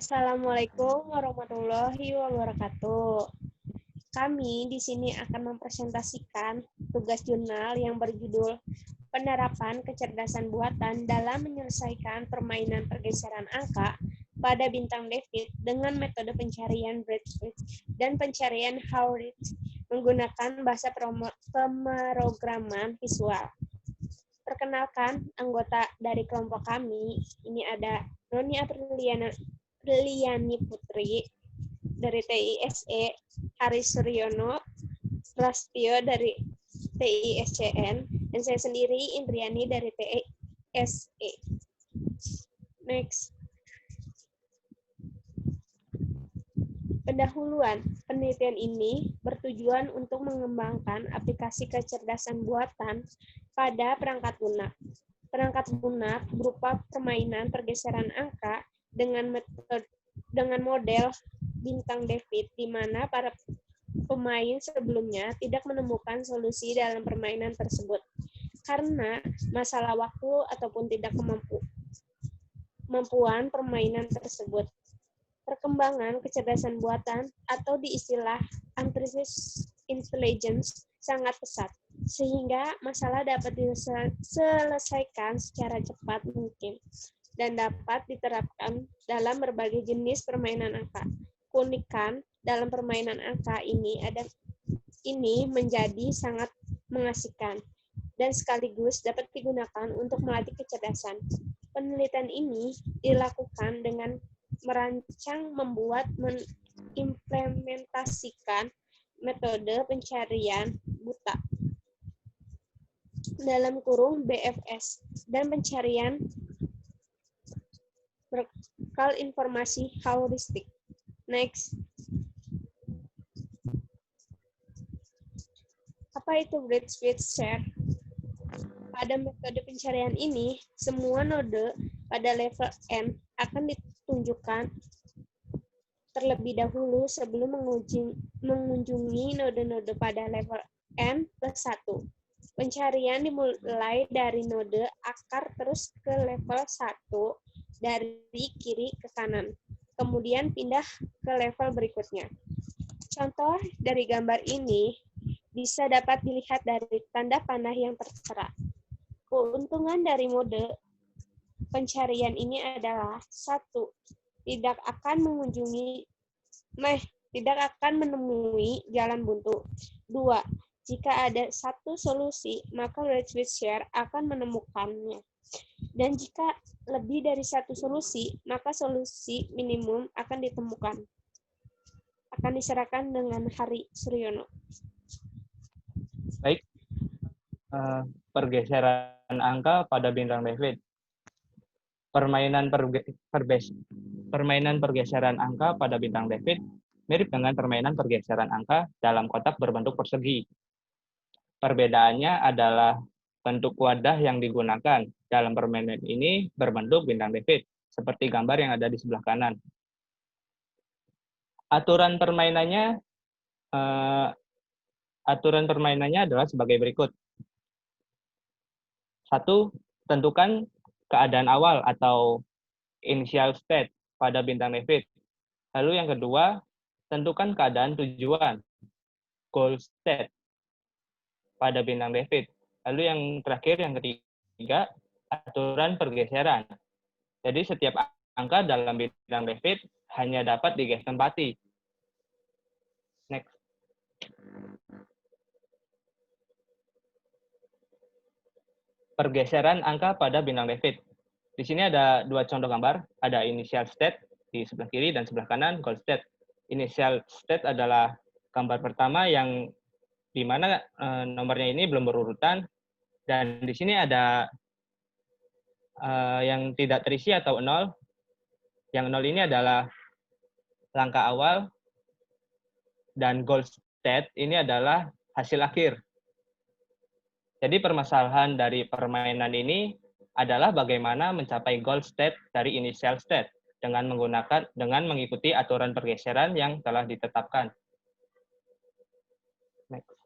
Assalamualaikum warahmatullahi wabarakatuh. Kami di sini akan mempresentasikan tugas jurnal yang berjudul Penerapan Kecerdasan Buatan dalam Menyelesaikan Permainan Pergeseran Angka pada Bintang David dengan metode pencarian Bradstreet dan pencarian Howrich menggunakan bahasa pemrograman visual. Perkenalkan anggota dari kelompok kami. Ini ada Noni Apriliani Putri dari TISE, Haris Suryono, Rastio dari TISCN, dan saya sendiri Indriani dari TISE. Next. Pendahuluan, penelitian ini bertujuan untuk mengembangkan aplikasi kecerdasan buatan pada perangkat lunak. Perangkat lunak berupa permainan pergeseran angka dengan model Bintang David, di mana para pemain sebelumnya tidak menemukan solusi dalam permainan tersebut karena masalah waktu ataupun tidak kemampuan permainan tersebut. Perkembangan kecerdasan buatan atau diistilah artificial intelligence sangat pesat, sehingga masalah dapat diselesaikan secara cepat mungkin dan dapat diterapkan dalam berbagai jenis permainan angka. Keunikan dalam permainan angka ini menjadi sangat mengasihkan dan sekaligus dapat digunakan untuk melatih kecerdasan. Penelitian ini dilakukan dengan merancang, membuat, mengimplementasikan metode pencarian buta dalam kurung BFS dan pencarian bekal informasi heuristik. Next. Apa itu Bradstreet Share? Pada metode pencarian ini, semua node pada level N akan ditunjukkan terlebih dahulu sebelum mengunjungi node-node pada level N plus 1. Pencarian dimulai dari node akar terus ke level 1 dari kiri ke kanan, kemudian pindah ke level berikutnya. Contoh dari gambar ini bisa dapat dilihat dari tanda panah yang tertera. Keuntungan dari mode pencarian ini adalah 1. Tidak akan menemui jalan buntu. 2. Jika ada satu solusi, maka Bradstreet Share akan menemukannya. Dan jika lebih dari satu solusi, maka solusi minimum akan ditemukan. Akan diserahkan dengan Hari Suryono. Baik, pergeseran angka pada Bintang David. Permainan pergeseran angka pada Bintang David mirip dengan permainan pergeseran angka dalam kotak berbentuk persegi. Perbedaannya adalah bentuk wadah yang digunakan. Dalam permainan ini berbentuk Bintang David, seperti gambar yang ada di sebelah kanan. Aturan permainannya adalah sebagai berikut. 1. Tentukan keadaan awal atau initial state pada Bintang David. Lalu yang kedua, tentukan keadaan tujuan, goal state pada Bintang David. Lalu yang terakhir, yang ketiga, aturan pergeseran. Jadi setiap angka dalam Bintang David hanya dapat digeser tempati. Next. Pergeseran angka pada Bintang David. Di sini ada dua contoh gambar, ada initial state di sebelah kiri dan sebelah kanan goal state. Initial state adalah gambar pertama yang di mana nomornya ini belum berurutan, dan di sini ada yang tidak terisi atau 0. Yang 0 ini adalah langkah awal, dan goal state ini adalah hasil akhir. Jadi permasalahan dari permainan ini adalah bagaimana mencapai goal state dari initial state dengan mengikuti aturan pergeseran yang telah ditetapkan. Next.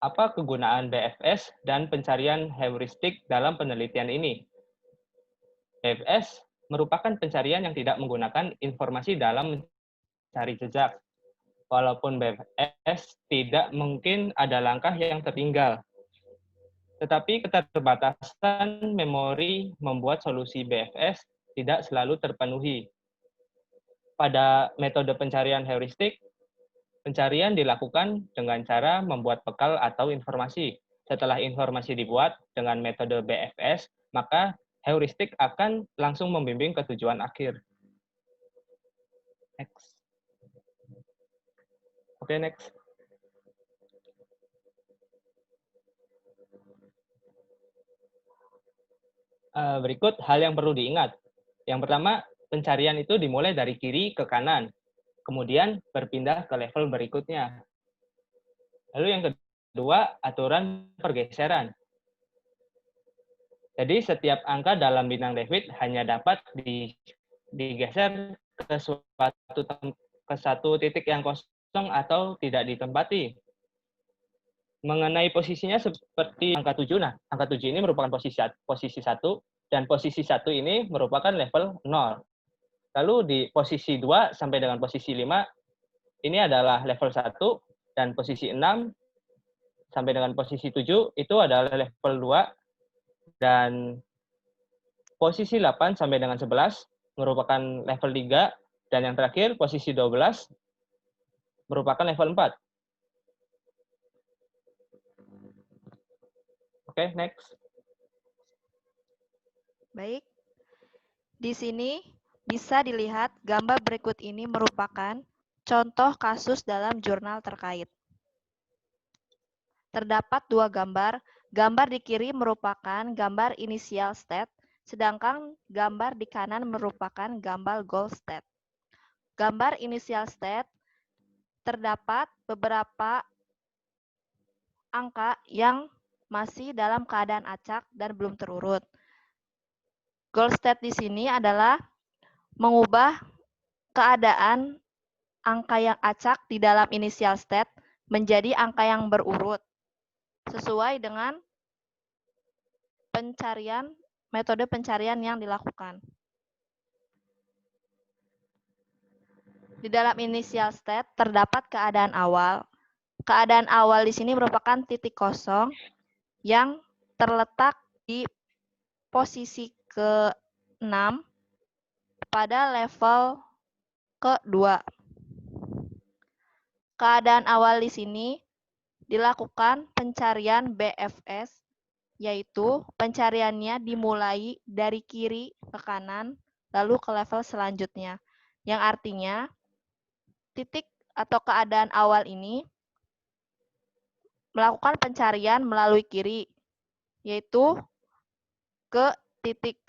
Apa kegunaan BFS dan pencarian heuristik dalam penelitian ini? BFS merupakan pencarian yang tidak menggunakan informasi dalam mencari jejak. Walaupun BFS tidak mungkin ada langkah yang tertinggal. Tetapi keterbatasan memori membuat solusi BFS tidak selalu terpenuhi. Pada metode pencarian heuristik, pencarian dilakukan dengan cara membuat bekal atau informasi. Setelah informasi dibuat dengan metode BFS, maka heuristik akan langsung membimbing ke tujuan akhir. Next. Oke, next. Berikut hal yang perlu diingat. Yang pertama, pencarian itu dimulai dari kiri ke kanan, kemudian berpindah ke level berikutnya. Lalu yang kedua, aturan pergeseran. Jadi setiap angka dalam bintang David hanya dapat digeser ke satu titik yang kosong atau tidak ditempati. Mengenai posisinya seperti angka 7, nah angka 7 ini merupakan posisi 1, dan posisi 1 ini merupakan level 0. Lalu di posisi 2 sampai dengan posisi 5, ini adalah level 1, dan posisi 6 sampai dengan posisi 7 itu adalah level 2, dan posisi 8 sampai dengan 11 merupakan level 3, dan yang terakhir posisi 12 merupakan level 4. Oke, next. Baik. Di sini bisa dilihat gambar berikut ini merupakan contoh kasus dalam jurnal terkait. Terdapat dua gambar. Gambar di kiri merupakan gambar initial state, sedangkan gambar di kanan merupakan gambar goal state. Gambar initial state terdapat beberapa angka yang masih dalam keadaan acak dan belum terurut. Goal state di sini adalah mengubah keadaan angka yang acak di dalam initial state menjadi angka yang berurut sesuai dengan metode pencarian yang dilakukan. Di dalam initial state terdapat keadaan awal. Keadaan awal di sini merupakan titik kosong yang terletak di posisi ke-6 pada level ke-2. Keadaan awal di sini dilakukan pencarian BFS, yaitu pencariannya dimulai dari kiri ke kanan, lalu ke level selanjutnya. Yang artinya, titik atau keadaan awal ini melakukan pencarian melalui kiri, yaitu ke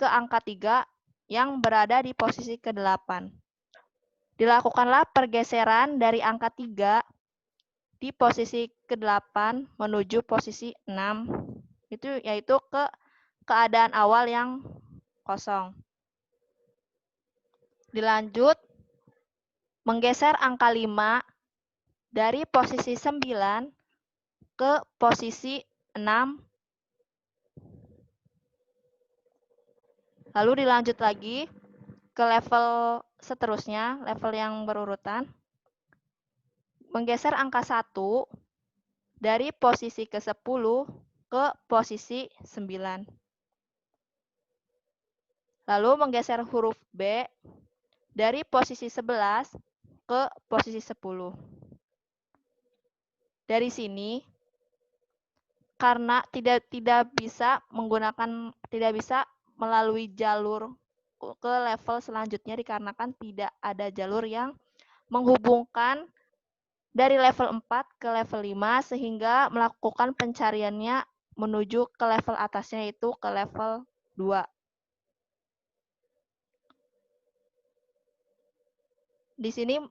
angka 3 yang berada di posisi ke-8. Dilakukanlah pergeseran dari angka 3 di posisi ke-8 menuju posisi 6, yaitu ke keadaan awal yang kosong. Dilanjut, menggeser angka 5 dari posisi 9 ke posisi 6. Lalu dilanjut lagi ke level seterusnya, level yang berurutan. Menggeser angka 1 dari posisi ke-10 ke posisi 9. Lalu menggeser huruf B dari posisi 11 ke posisi 10. Dari sini, karena tidak bisa melalui jalur ke level selanjutnya dikarenakan tidak ada jalur yang menghubungkan dari level 4 ke level 5 sehingga melakukan pencariannya menuju ke level atasnya yaitu ke level 2. Di sini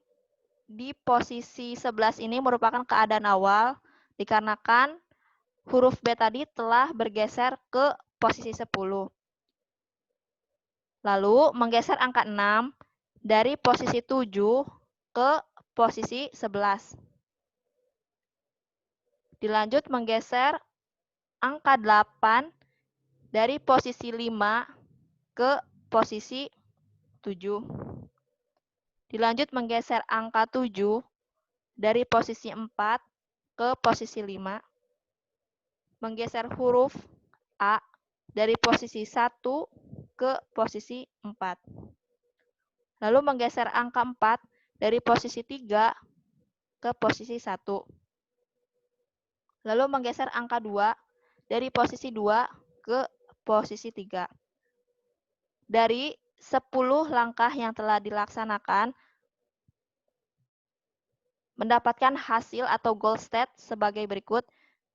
di posisi 11 ini merupakan keadaan awal dikarenakan huruf B tadi telah bergeser ke posisi 10. Lalu menggeser angka 6 dari posisi 7 ke posisi 11. Dilanjut menggeser angka 8 dari posisi 5 ke posisi 7. Dilanjut menggeser angka 7 dari posisi 4 ke posisi 5. Menggeser huruf A dari posisi 1 ke posisi 4. Lalu menggeser angka 4 dari posisi 3 ke posisi 1. Lalu menggeser angka 2 dari posisi 2 ke posisi 3. Dari 10 langkah yang telah dilaksanakan, mendapatkan hasil atau goal state sebagai berikut,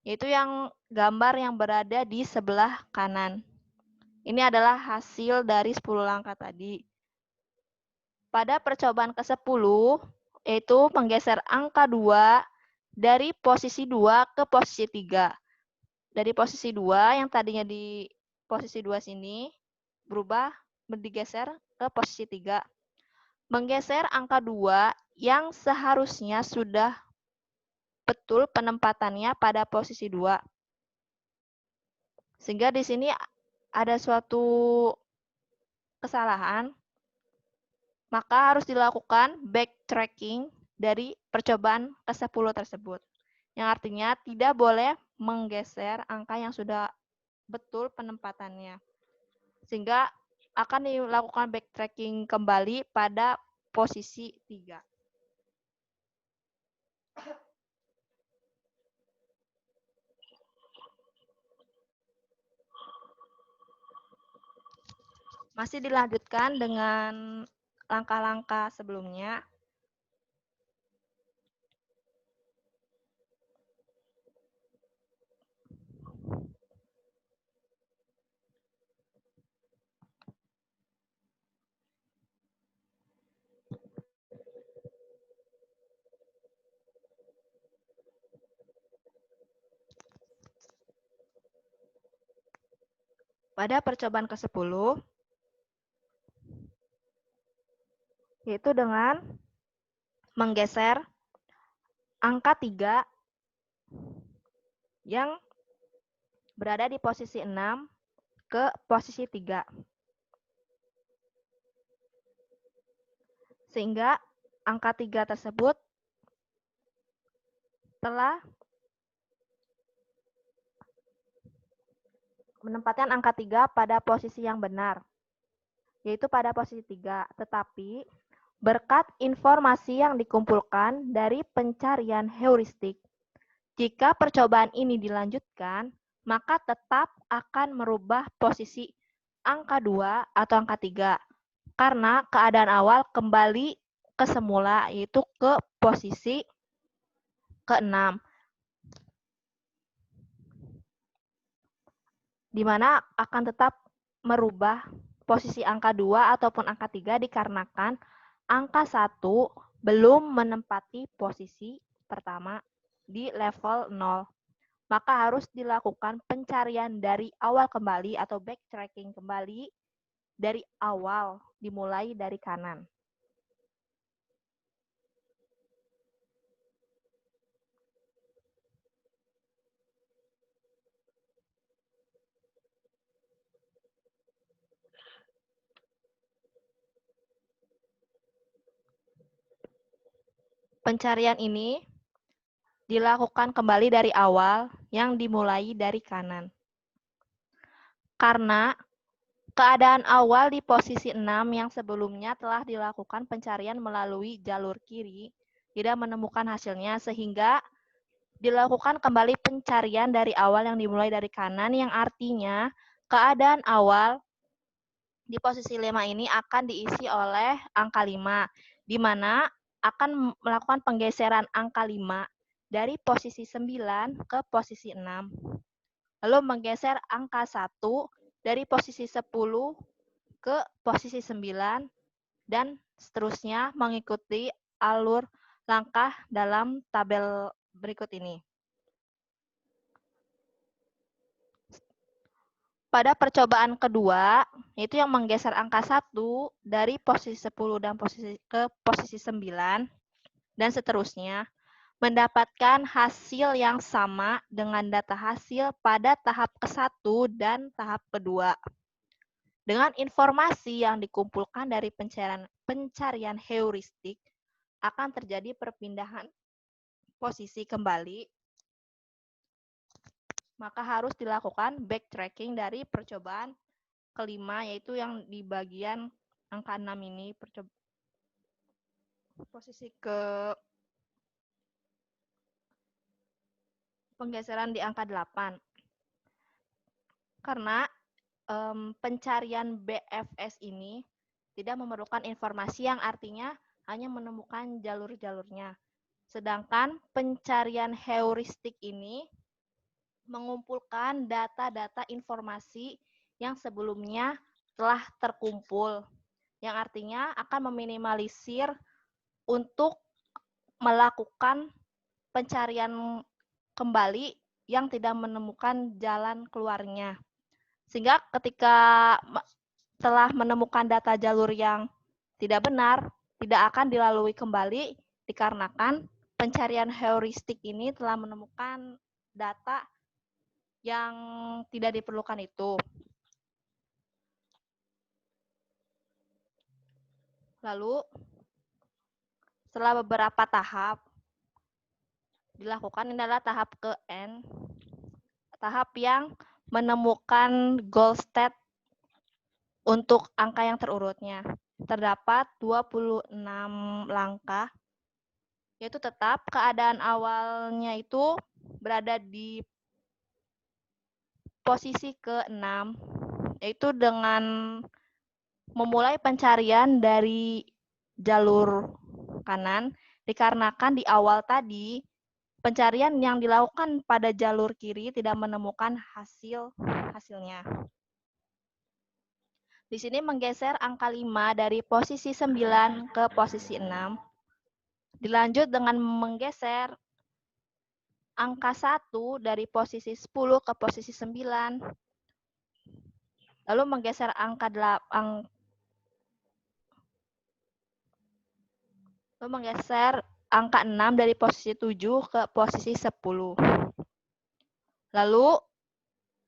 yaitu yang gambar yang berada di sebelah kanan. Ini adalah hasil dari 10 langkah tadi. Pada percobaan ke-10, yaitu menggeser angka 2 dari posisi 2 ke posisi 3. Dari posisi 2 yang tadinya di posisi 2 sini, berubah digeser ke posisi 3. Menggeser angka 2 yang seharusnya sudah betul penempatannya pada posisi 2. Sehingga di sini ada suatu kesalahan, maka harus dilakukan backtracking dari percobaan ke-10 tersebut. Yang artinya tidak boleh menggeser angka yang sudah betul penempatannya. Sehingga akan dilakukan backtracking kembali pada posisi 3. Masih dilanjutkan dengan langkah-langkah sebelumnya. Pada percobaan ke-10, yaitu dengan menggeser angka 3 yang berada di posisi 6 ke posisi 3. Sehingga angka 3 tersebut telah menempatkan angka 3 pada posisi yang benar, yaitu pada posisi 3. Tetapi berkat informasi yang dikumpulkan dari pencarian heuristik, jika percobaan ini dilanjutkan, maka tetap akan merubah posisi angka 2 atau angka 3. Karena keadaan awal kembali ke semula, yaitu ke posisi ke-6. Di mana akan tetap merubah posisi angka 2 ataupun angka 3 dikarenakan angka 1 belum menempati posisi pertama di level 0. Maka harus dilakukan pencarian dari awal kembali atau backtracking kembali dari awal, dimulai dari kanan. Pencarian ini dilakukan kembali dari awal yang dimulai dari kanan. Karena keadaan awal di posisi 6 yang sebelumnya telah dilakukan pencarian melalui jalur kiri, tidak menemukan hasilnya, sehingga dilakukan kembali pencarian dari awal yang dimulai dari kanan, yang artinya keadaan awal di posisi 5 ini akan diisi oleh angka 5, di mana akan melakukan penggeseran angka 5 dari posisi 9 ke posisi 6. Lalu menggeser angka 1 dari posisi 10 ke posisi 9, dan seterusnya mengikuti alur langkah dalam tabel berikut ini. Pada percobaan kedua, yaitu yang menggeser angka 1 dari posisi 10 dan ke posisi 9, dan seterusnya, mendapatkan hasil yang sama dengan data hasil pada tahap ke-1 dan tahap kedua. Dengan informasi yang dikumpulkan dari pencarian heuristik, akan terjadi perpindahan posisi kembali, maka harus dilakukan backtracking dari percobaan kelima, yaitu yang di bagian angka 6 ini, posisi ke penggeseran di angka 8. Karena pencarian BFS ini tidak memerlukan informasi yang artinya hanya menemukan jalur-jalurnya. Sedangkan pencarian heuristik ini mengumpulkan data-data informasi yang sebelumnya telah terkumpul, yang artinya akan meminimalisir untuk melakukan pencarian kembali yang tidak menemukan jalan keluarnya. Sehingga ketika telah menemukan data jalur yang tidak benar, tidak akan dilalui kembali dikarenakan pencarian heuristik ini telah menemukan data yang tidak diperlukan itu. Lalu, setelah beberapa tahap dilakukan, ini adalah tahap ke N, tahap yang menemukan goal state untuk angka yang terurutnya. Terdapat 26 langkah, yaitu tetap keadaan awalnya itu berada di posisi ke-6, yaitu dengan memulai pencarian dari jalur kanan, dikarenakan di awal tadi pencarian yang dilakukan pada jalur kiri tidak menemukan hasilnya. Di sini menggeser angka 5 dari posisi 9 ke posisi 6. Dilanjut dengan menggeser angka 1 dari posisi 10 ke posisi 9. Lalu menggeser angka 8, lalu menggeser angka 6 dari posisi 7 ke posisi 10. Lalu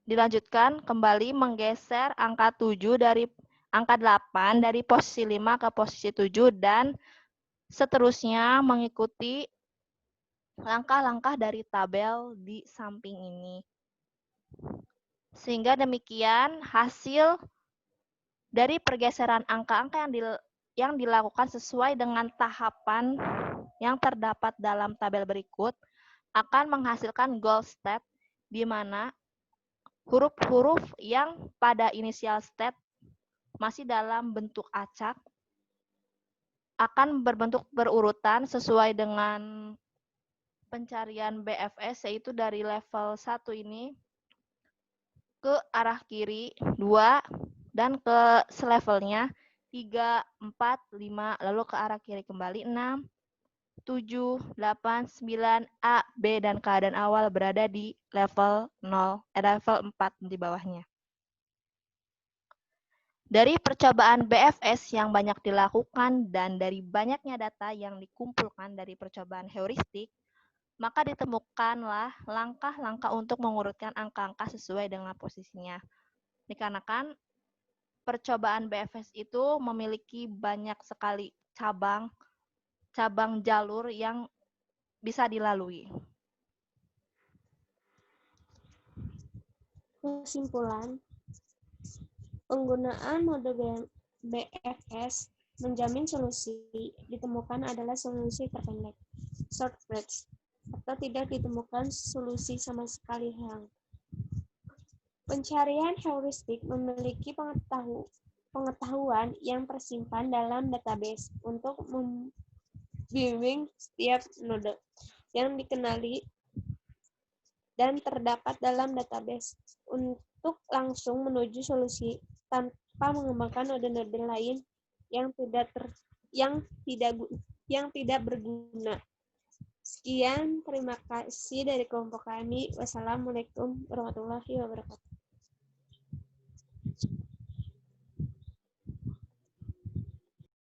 dilanjutkan kembali menggeser angka 7 dari angka 8 dari posisi 5 ke posisi 7 dan seterusnya mengikuti langkah-langkah dari tabel di samping ini. Sehingga demikian hasil dari pergeseran angka-angka yang dilakukan sesuai dengan tahapan yang terdapat dalam tabel berikut akan menghasilkan goal state, di mana huruf-huruf yang pada initial state masih dalam bentuk acak akan berbentuk berurutan sesuai dengan pencarian BFS, yaitu dari level 1 ini ke arah kiri 2 dan ke selevelnya 3, 4, 5, lalu ke arah kiri kembali 6, 7, 8, 9, A, B, dan keadaan awal berada di level 0, level 4 di bawahnya. Dari percobaan BFS yang banyak dilakukan dan dari banyaknya data yang dikumpulkan dari percobaan heuristik, maka ditemukanlah langkah-langkah untuk mengurutkan angka-angka sesuai dengan posisinya. Dikarenakan percobaan BFS itu memiliki banyak sekali cabang jalur yang bisa dilalui. Kesimpulan, penggunaan mode BFS menjamin solusi ditemukan adalah solusi terpendek, short bridge, atau tidak ditemukan solusi sama sekali yang. Pencarian heuristik memiliki pengetahuan yang tersimpan dalam database untuk membimbing setiap node yang dikenali dan terdapat dalam database untuk langsung menuju solusi tanpa mengembangkan node-node lain yang tidak berguna. Sekian, terima kasih dari kelompok kami. Wassalamualaikum warahmatullahi wabarakatuh.